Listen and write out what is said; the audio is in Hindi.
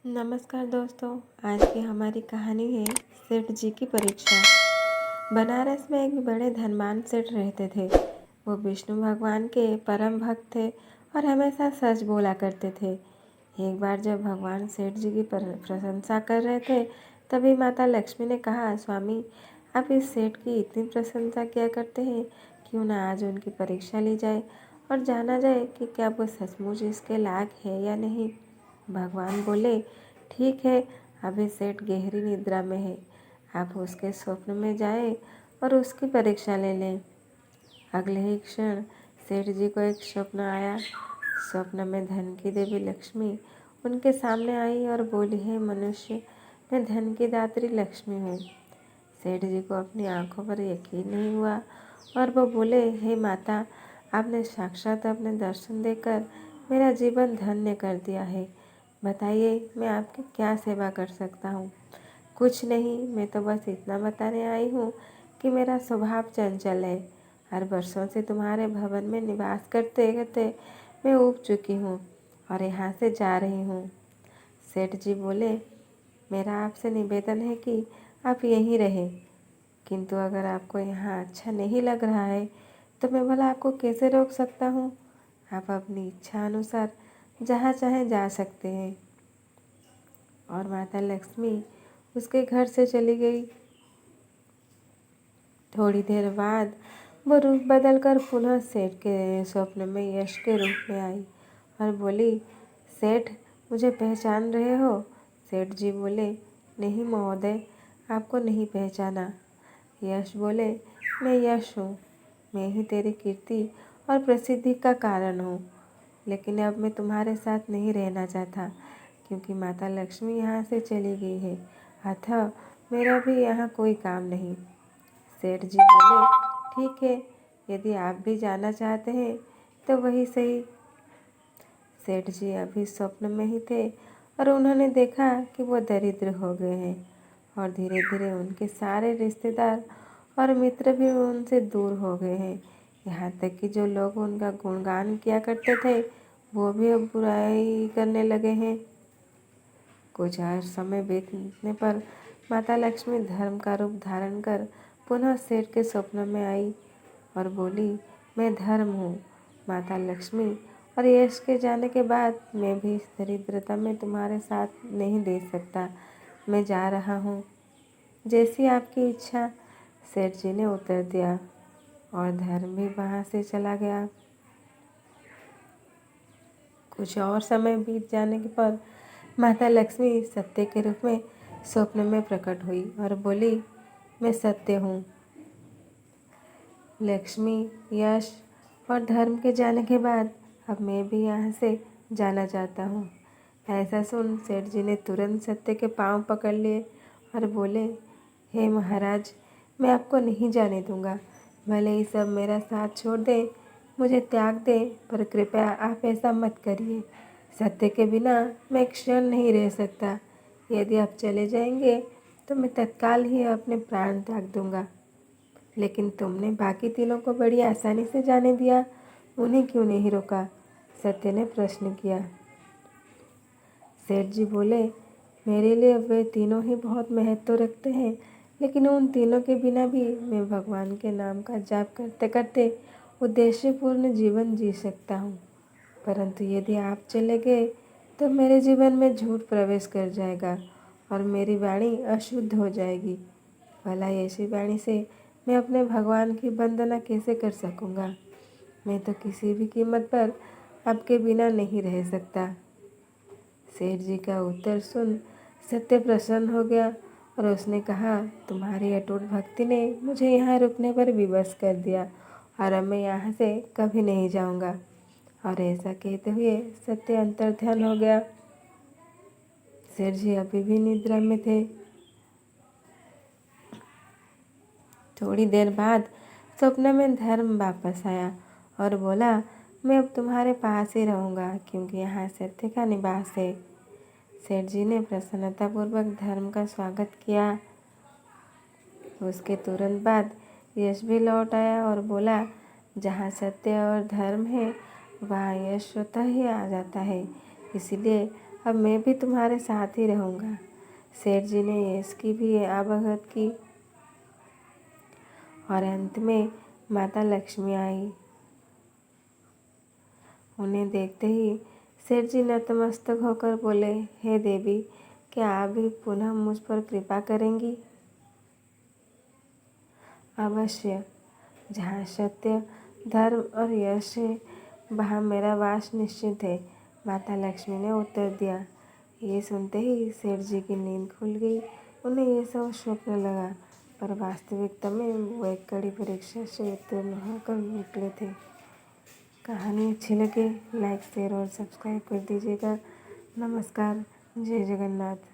नमस्कार दोस्तों। आज की हमारी कहानी है सेठ जी की परीक्षा। बनारस में एक बड़े धनवान सेठ रहते थे। वो विष्णु भगवान के परम भक्त थे और हमेशा सच बोला करते थे। एक बार जब भगवान सेठ जी की प्रशंसा कर रहे थे, तभी माता लक्ष्मी ने कहा, स्वामी, आप इस सेठ की इतनी प्रशंसा किया करते हैं, क्यों ना आज उनकी परीक्षा ली जाए और जाना जाए कि क्या वो सचमुच इसके लायक है या नहीं। भगवान बोले, ठीक है, अभी सेठ गहरी निद्रा में है, आप उसके स्वप्न में जाएं और उसकी परीक्षा ले लें। अगले ही क्षण सेठ जी को एक स्वप्न आया। स्वप्न में धन की देवी लक्ष्मी उनके सामने आई और बोली, हे मनुष्य, मैं धन की दात्री लक्ष्मी हूँ। सेठ जी को अपनी आंखों पर यकीन नहीं हुआ और वो बोले, हे माता, आपने साक्षात अपने दर्शन देकर मेरा जीवन धन्य कर दिया है। बताइए, मैं आपकी क्या सेवा कर सकता हूँ। कुछ नहीं, मैं तो बस इतना बताने आई हूँ कि मेरा स्वभाव चंचल है। हर वर्षों से तुम्हारे भवन में निवास करते करते मैं ऊब चुकी हूँ और यहाँ से जा रही हूँ। सेठ जी बोले, मेरा आपसे निवेदन है कि आप यहीं रहें, किंतु अगर आपको यहाँ अच्छा नहीं लग रहा है तो मैं भला आपको कैसे रोक सकता हूँ। आप अपनी इच्छा अनुसार जहाँ चाहें जा सकते हैं। और माता लक्ष्मी उसके घर से चली गई। थोड़ी देर बाद वो रूप बदलकर पुनः सेठ के स्वप्न में यश के रूप में आई और बोली, सेठ, मुझे पहचान रहे हो। सेठ जी बोले, नहीं महोदय, आपको नहीं पहचाना। यश बोले, मैं यश हूँ, मैं ही तेरी कीर्ति और प्रसिद्धि का कारण हूँ, लेकिन अब मैं तुम्हारे साथ नहीं रहना चाहता, क्योंकि माता लक्ष्मी यहाँ से चली गई है, अतः मेरा भी यहाँ कोई काम नहीं। सेठ जी बोले, ठीक है, यदि आप भी जाना चाहते हैं तो वही सही। सेठ जी अभी स्वप्न में ही थे और उन्होंने देखा कि वो दरिद्र हो गए हैं और धीरे धीरे उनके सारे रिश्तेदार और मित्र भी उनसे दूर हो गए हैं। यहाँ तक कि जो लोग उनका गुणगान किया करते थे वो भी अब बुराई करने लगे हैं। कुछ और समय बीतने पर माता लक्ष्मी धर्म का रूप धारण कर पुनः सेठ के स्वप्न में आई और बोली, मैं धर्म हूँ माता लक्ष्मी, और यश के जाने के बाद मैं भी इस दरिद्रता में तुम्हारे साथ नहीं दे सकता। मैं जा रहा हूँ, जैसी आपकी इच्छा। सेठ जी ने उत्तर दिया और धर्म भी वहाँ से चला गया। कुछ और समय बीत जाने के पर माता लक्ष्मी सत्य के रूप में स्वप्न में प्रकट हुई और बोली, मैं सत्य हूँ। लक्ष्मी, यश और धर्म के जाने के बाद अब मैं भी यहाँ से जाना चाहता हूँ। ऐसा सुन सेठ जी ने तुरंत सत्य के पांव पकड़ लिए और बोले, हे महाराज, मैं आपको नहीं जाने दूंगा। भले ही सब मेरा साथ छोड़ दें, मुझे त्याग दें, पर कृपया आप ऐसा मत करिए। सत्य के बिना मैं एक क्षण नहीं रह सकता। यदि आप चले जाएंगे तो मैं तत्काल ही अपने प्राण त्याग दूंगा। लेकिन तुमने बाकी तीनों को बड़ी आसानी से जाने दिया, उन्हें क्यों नहीं रोका? सत्य ने प्रश्न किया। सेठ जी बोले, मेरे लिए वे तीनों ही बहुत महत्व रखते हैं, लेकिन उन तीनों के बिना भी मैं भगवान के नाम का जाप करते करते उद्देश्यपूर्ण जीवन जी सकता हूँ। परंतु यदि आप चले गए तो मेरे जीवन में झूठ प्रवेश कर जाएगा और मेरी वाणी अशुद्ध हो जाएगी। भला ऐसी वाणी से मैं अपने भगवान की वंदना कैसे कर सकूँगा? मैं तो किसी भी कीमत पर आपके बिना नहीं रह सकता। सेठ जी का उत्तर सुन सत्य प्रसन्न हो गया और उसने कहा, तुम्हारी अटूट भक्ति ने मुझे यहाँ रुकने पर विवश कर दिया और अब मैं यहाँ से कभी नहीं जाऊँगा। और ऐसा कहते हुए सत्य अंतर्ध्यान हो गया। सेठ जी अभी भी निद्रा में थे। थोड़ी देर बाद स्वप्न में धर्म वापस आया और बोला, मैं अब तुम्हारे पास ही रहूँगा, क्योंकि यहाँ सत्य का निवास है। सेठ जी ने प्रसन्नतापूर्वक धर्म का स्वागत किया। उसके तुरंत बाद यश भी लौट आया और बोला, जहाँ सत्य और धर्म है वहाँ यश स्वतः ही आ जाता है। इसीलिए अब मैं भी तुम्हारे साथ ही रहूँगा। सेठ जी ने इसकी भी आभगत की और अंत में माता लक्ष्मी आई। उन्हें देखते ही सेठ जी नतमस्तक होकर बोले, हे देवी, क्या आप भी पुनः मुझ पर कृपा करेंगी? अवश्य, जहाँ सत्य, धर्म और यश है, वहाँ मेरा वास निश्चित है, माता लक्ष्मी ने उत्तर दिया। ये सुनते ही सेठ जी की नींद खुल गई। उन्हें ये सब स्वप्न लगा, पर वास्तविकता में वो एक कड़ी परीक्षा से उत्तीर्ण होकर निकले थे। कहानी अच्छी लगे लाइक शेयर और सब्सक्राइब कर दीजिएगा। नमस्कार। जय जगन्नाथ।